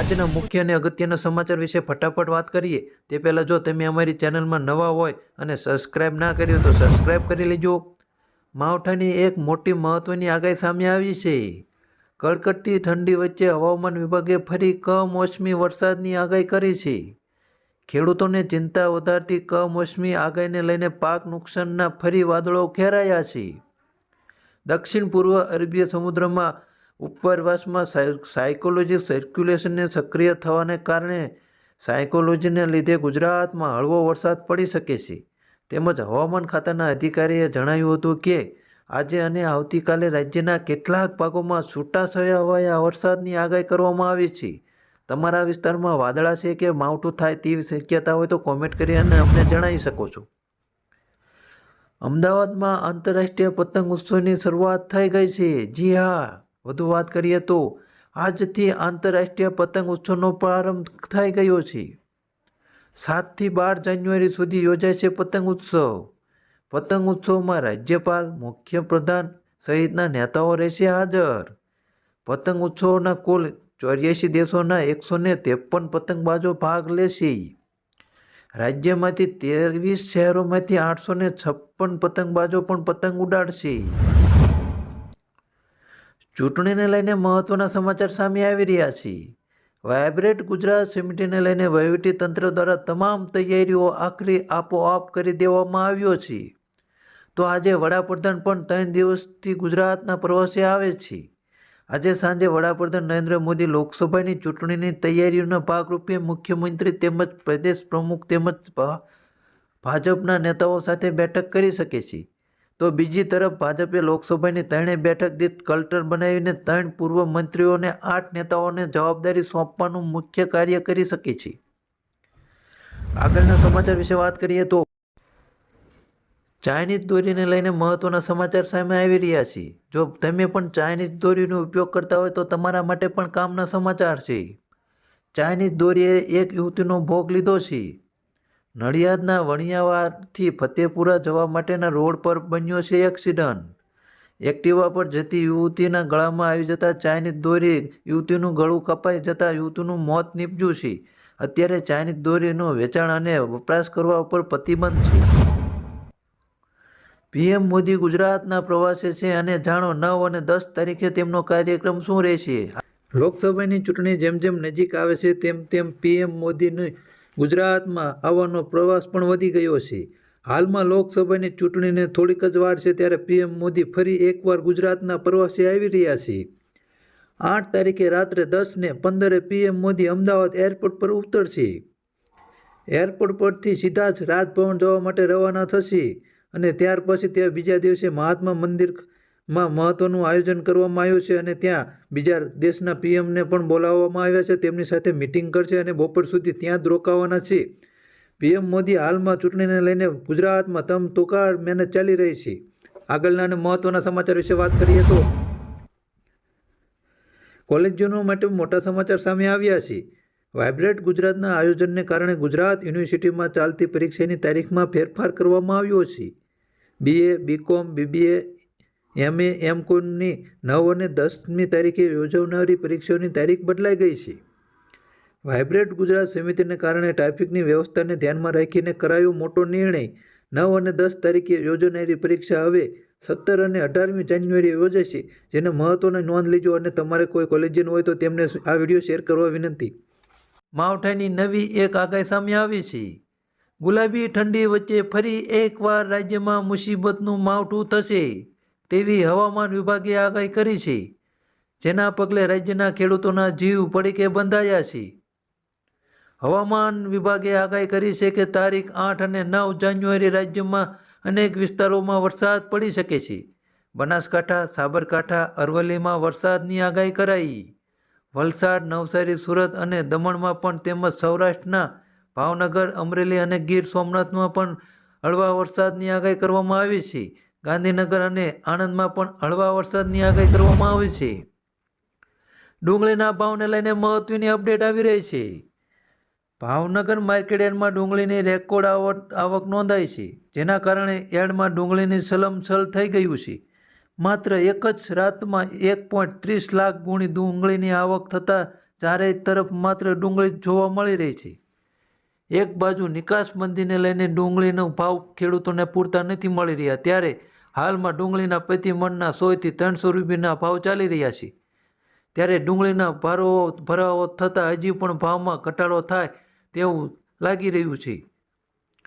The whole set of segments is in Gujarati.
આજના મુખ્ય અને અગત્યના સમાચાર વિશે ફટાફટ વાત કરીએ તે પહેલાં જો તમે અમારી ચેનલમાં નવા હોય અને સબસ્ક્રાઇબ ના કર્યું તો સબસ્ક્રાઇબ કરી લેજો। માવઠાની એક મોટી મહત્વની આગાહી સામે આવી છે। કડકડતી ઠંડી વચ્ચે હવામાન વિભાગે ફરી કમોસમી વરસાદની આગાહી કરી છે। ખેડૂતોને ચિંતા વધારતી કમોસમી આગાહીને લઈને પાક નુકસાનના ફરી વાદળો ઘેરાયા છે। દક્ષિણ પૂર્વ અરબી સમુદ્રમાં ઉપરવાસમાં સાયક્લોનિક સર્ક્યુલેશનને સક્રિય થવાને કારણે સાયક્લોનિકને લીધે ગુજરાતમાં હળવો વરસાદ પડી શકે છે। તેમજ હવામાન ખાતાના અધિકારીએ જણાવ્યું હતું કે આજે અને આવતીકાલે રાજ્યના કેટલાક ભાગોમાં છૂટાછવાયા વરસાદની આગાહી કરવામાં આવી છે। તમારા વિસ્તારમાં વાદળા છે કે માવઠું થાય તેવી શક્યતા હોય તો કોમેન્ટ કરી અને અમને જણાવી શકો છો। અમદાવાદમાં આંતરરાષ્ટ્રીય પતંગ ઉત્સવની શરૂઆત થઈ ગઈ છે। જી હા, વધુ વાત કરીએ તો આજથી આંતરરાષ્ટ્રીય પતંગ ઉત્સવનો પ્રારંભ થઈ ગયો છે। 7 થી 12 જાન્યુઆરી સુધી યોજાય છે પતંગ ઉત્સવ। પતંગ ઉત્સવમાં રાજ્યપાલ, મુખ્યપ્રધાન સહિતના નેતાઓ રહેશે હાજર। પતંગ ઉત્સવના કુલ 84 દેશોના 153 પતંગબાજો ભાગ લેશે। રાજ્યમાંથી 23 શહેરોમાંથી 856 પતંગબાજો પણ પતંગ ઉડાડશે। ચૂંટણીને લઈને મહત્વના સમાચાર સામે આવી રહ્યા છે। વાયબ્રન્ટ ગુજરાત સમિતિને લઈને વહીવટીતંત્ર દ્વારા તમામ તૈયારીઓ આખરી આપોઆપ કરી દેવામાં આવ્યો છે। તો આજે વડાપ્રધાન પણ 3 દિવસથી ગુજરાતના પ્રવાસે આવે છે। આજે સાંજે વડાપ્રધાન નરેન્દ્ર મોદી લોકસભાની ચૂંટણીની તૈયારીઓના ભાગરૂપે મુખ્યમંત્રી તેમજ પ્રદેશ પ્રમુખ તેમજ ભાજપના નેતાઓ સાથે બેઠક કરી શકે છે। તો બીજી તરફ ભાજપે લોકસભાની 3 બેઠક દીઠ ક્લસ્ટર બનાવીને 3 પૂર્વ મંત્રીઓને 8 નેતાઓને જવાબદારી સોંપવાનું મુખ્ય કાર્ય કરી શકે છે। આગળના સમાચાર વિશે વાત કરીએ તો ચાઇનીઝ દોરીને લઈને મહત્વના સમાચાર સામે આવી રહ્યા છે। જો તમે પણ ચાઇનીઝ દોરીનો ઉપયોગ કરતા હોય તો તમારા માટે પણ કામના સમાચાર છે। ચાઇનીઝ દોરીએ એક યુવતીનો ભોગ લીધો છે। નડિયાદના વણિયાવાડથી ફતેપુરા જવા માટેના રોડ પર બન્યો છે એક્સિડન્ટ। એક્ટિવા પર જતી યુવતીના ગળામાં આવી જતા ચાઇનીઝ દોરી યુવતીનું ગળું કપાઈ જતા યુવતીનું મોત નીપજ્યું છે। અત્યારે ચાઇનીઝ દોરીનું વેચાણ અને વપરાશ કરવા ઉપર પ્રતિબંધ છે। પીએમ મોદી ગુજરાતના પ્રવાસે છે અને જાણો 9 અને 10 તારીખે તેમનો કાર્યક્રમ શું રહેશે। લોકસભાની ચૂંટણી જેમ જેમ નજીક આવે છે તેમ તેમ પીએમ મોદીની ગુજરાતમાં આવવાનો પ્રવાસ પણ વધી ગયો છે। હાલમાં લોકસભાની ચૂંટણીને થોડીક જ વાર છે ત્યારે પીએમ મોદી ફરી એકવાર ગુજરાતના પ્રવાસે આવી રહ્યા છે। 8 તારીખે રાત્રે 10:15 પીએમ મોદી અમદાવાદ એરપોર્ટ પર ઉતરશે। એરપોર્ટ પરથી સીધા જ રાજભવન જવા માટે રવાના થશે અને ત્યાર પછી તે બીજા દિવસે મહાત્મા મંદિરમાં મહત્વનું આયોજન કરવામાં આવ્યું છે અને ત્યાં બીજા દેશના પીએમને પણ બોલાવવામાં આવ્યા છે। તેમની સાથે મિટિંગ કરશે અને બપોર સુધી ત્યાં જ રોકાવાના છે। પીએમ મોદી હાલમાં ચૂંટણીને લઈને ગુજરાતમાં તમતોકાર મહેનત ચાલી રહી છે। આગળના અને મહત્વના સમાચાર વિશે વાત કરીએ તો કોલેજોનો માટે મોટા સમાચાર સામે આવ્યા છે। વાયબ્રન્ટ ગુજરાતના આયોજનને કારણે ગુજરાત યુનિવર્સિટીમાં ચાલતી પરીક્ષાની તારીખમાં ફેરફાર કરવામાં આવ્યો છે। BA, BCom, BBA, MA, MComની 9 અને 10મી તારીખે યોજાનારી પરીક્ષાઓની તારીખ બદલાઈ ગઈ છે। વાયબ્રન્ટ ગુજરાત સમિતિને કારણે ટ્રાફિકની વ્યવસ્થાને ધ્યાનમાં રાખીને કરાયો મોટો નિર્ણય। 9 અને 10 તારીખે યોજાનારી પરીક્ષા હવે 17 અને 18મી જાન્યુઆરીએ યોજાશે, જેને મહત્વની નોંધ લેજો અને તમારે કોઈ કોલેજિયન હોય તો તેમને આ વિડીયો શેર કરવા વિનંતી। માવઠાની નવી એક આગાહી સામે આવી છે। ગુલાબી ઠંડી વચ્ચે ફરી એકવાર રાજ્યમાં મુસીબતનું માવઠું થશે તેવી હવામાન વિભાગે આગાહી કરી છે, જેના પગલે રાજ્યના ખેડૂતોના જીવ પડીકે બંધાયા છે। હવામાન વિભાગે આગાહી કરી છે કે તારીખ 8 અને 9 જાન્યુઆરી રાજ્યમાં અનેક વિસ્તારોમાં વરસાદ પડી શકે છે। બનાસકાંઠા, સાબરકાંઠા, અરવલ્લીમાં વરસાદની આગાહી કરાઈ। વલસાડ, નવસારી, સુરત અને દમણમાં પણ તેમજ સૌરાષ્ટ્રના ભાવનગર, અમરેલી અને ગીર સોમનાથમાં પણ હળવા વરસાદની આગાહી કરવામાં આવી છે। ગાંધીનગર અને આણંદમાં પણ હળવા વરસાદની આગાહી કરવામાં આવી છે। ડુંગળીના ભાવને લઈને મહત્વની અપડેટ આવી રહી છે। ભાવનગર માર્કેટયાર્ડમાં ડુંગળીની રેકોર્ડ આવક નોંધાઈ છે, જેના કારણે યાર્ડમાં ડુંગળીની છલમછલ થઈ ગયું છે। માત્ર એક જ રાતમાં 1.30 લાખ ગુણી ડુંગળીની આવક થતાં ચારેય તરફ માત્ર ડુંગળી જોવા મળી રહી છે. એક બાજુ નિકાસબંધીને લઈને ડુંગળીનો ભાવ ખેડૂતોને પૂરતા નથી મળી રહ્યા, ત્યારે હાલમાં ડુંગળીના પ્રતિ મણના 100 થી 300 રૂપિયાના ભાવ ચાલી રહ્યા છે. ત્યારે ડુંગળીના ભરાવો થતાં હજી પણ ભાવમાં ઘટાડો થાય તેવું લાગી રહ્યું છે.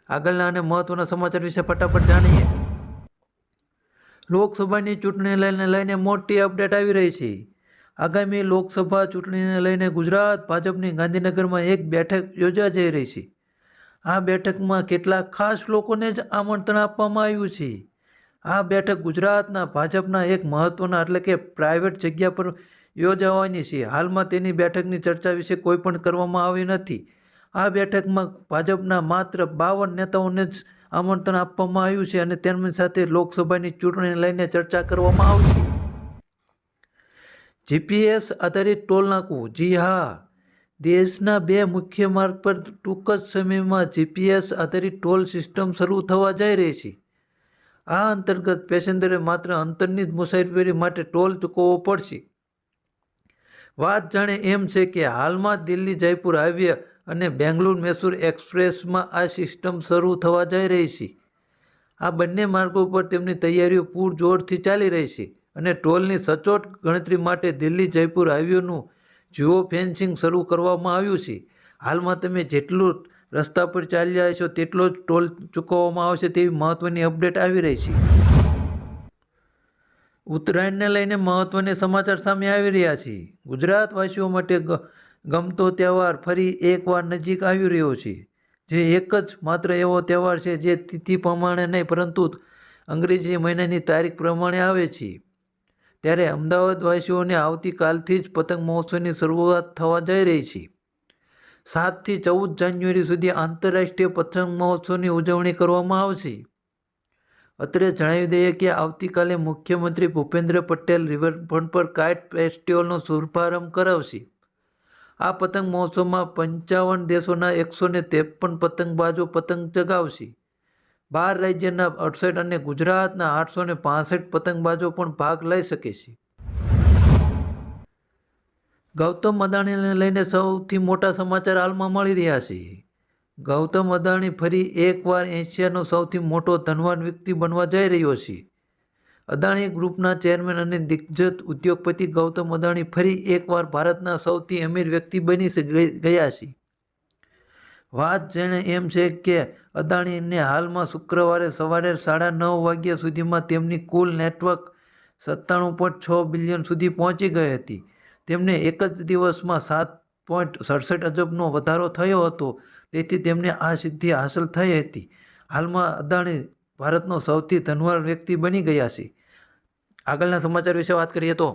આગળના અને મહત્વના સમાચાર વિશે ફટાફટ જાણીએ. લોકસભાની ચૂંટણીને લઈને મોટી અપડેટ આવી રહી છે. આગામી લોકસભા ચૂંટણીને લઈને ગુજરાત ભાજપની ગાંધીનગરમાં એક બેઠક યોજા જઈ રહી છે. આ બેઠકમાં કેટલાક ખાસ લોકોને જ આમંત્રણ આપવામાં આવ્યું છે. આ બેઠક ગુજરાતના ભાજપના એક મહત્વના એટલે કે પ્રાઇવેટ જગ્યા પર યોજાવાની છે. હાલમાં તેની બેઠકની ચર્ચા વિશે કોઈ પણ કરવામાં આવી નથી. આ બેઠકમાં ભાજપના માત્ર 52 નેતાઓને જ આમંત્રણ આપવામાં આવ્યું છે અને તેમની સાથે લોકસભાની ચૂંટણીને લઈને ચર્ચા કરવામાં આવશે. જીપીએસ આધારિત ટોલ નાકું. જી હા, દેશના 2 મુખ્ય માર્ગ પર ટૂંક જ સમયમાં જીપીએસ આધારિત ટોલ સિસ્ટમ શરૂ થવા જઈ રહી છે. આ અંતર્ગત પેસેન્જરે માત્ર અંતરની જ મુસાફરી માટે ટોલ ચૂકવવો પડશે. વાત જાણે એમ છે કે હાલમાં દિલ્હી જયપુર હાઈવે અને બેંગલુરુ મૈસૂર એક્સપ્રેસમાં આ સિસ્ટમ શરૂ થવા જઈ રહી છે. આ બંને માર્ગો પર તેમની તૈયારીઓ પૂરજોરથી ચાલી રહી છે અને ટોલની સચોટ ગણતરી માટે દિલ્હી જયપુર હાઈવેનું જીઓ ફેન્સિંગ શરૂ કરવામાં આવ્યું છે. હાલમાં તમે જેટલું રસ્તા પર ચાલ્યા છો તેટલો જ ટોલ ચૂકવવામાં આવશે તેવી મહત્વની અપડેટ આવી રહી છે. ઉત્તરાયણને લઈને મહત્વના સમાચાર સામે આવી રહ્યા છે. ગુજરાતવાસીઓ માટે ગમતો તહેવાર ફરી એકવાર નજીક આવી રહ્યો છે, જે એક જ માત્ર એવો તહેવાર છે જે તિથિ પ્રમાણે નહીં પરંતુ અંગ્રેજી મહિનાની તારીખ પ્રમાણે આવે છે. ત્યારે અમદાવાદવાસીઓને આવતીકાલથી જ પતંગ મહોત્સવની શરૂઆત થવા જઈ રહી છે. 7 થી 14 જાન્યુઆરી સુધી આંતરરાષ્ટ્રીય પતંગ મહોત્સવની ઉજવણી કરવામાં આવશે. અત્રે જણાવી દઈએ કે આવતીકાલે મુખ્યમંત્રી ભૂપેન્દ્ર પટેલ રિવરફ્રન્ટ પર કાઇટ ફેસ્ટિવલનો શુભારંભ કરાવશે. આ પતંગ મહોત્સવમાં 55 દેશોના 153 પતંગબાજો પતંગ ચગાવશે. 12 રાજ્યના 68 અને ગુજરાતના 865 પતંગબાજો પણ ભાગ લઈ શકે છે. ગૌતમ અદાણીને લઈને સૌથી મોટા સમાચાર હાલમાં મળી રહ્યા છે. ગૌતમ અદાણી ફરી એકવાર એશિયાનો સૌથી મોટો ધનવાન વ્યક્તિ બનવા જઈ રહ્યો છે. અદાણી ગ્રુપના ચેરમેન અને દિગ્ગજ ઉદ્યોગપતિ ગૌતમ અદાણી ફરી એકવાર ભારતના સૌથી અમીર વ્યક્તિ બની ગયા છે. વાત જાણે એમ છે કે અદાણીને હાલમાં શુક્રવારે સવારે 9:30 વાગ્યા સુધીમાં તેમની કુલ નેટવર્ક 97.6 બિલિયન સુધી પહોંચી ગઈ હતી. તેમને એક જ દિવસમાં 7.67 અજબનો વધારો થયો હતો, તેથી તેમને આ સિદ્ધિ હાંસલ થઈ હતી. હાલમાં અદાણી ભારતનો સૌથી ધનવાન વ્યક્તિ બની ગયા છે. આગળના સમાચાર વિશે વાત કરીએ તો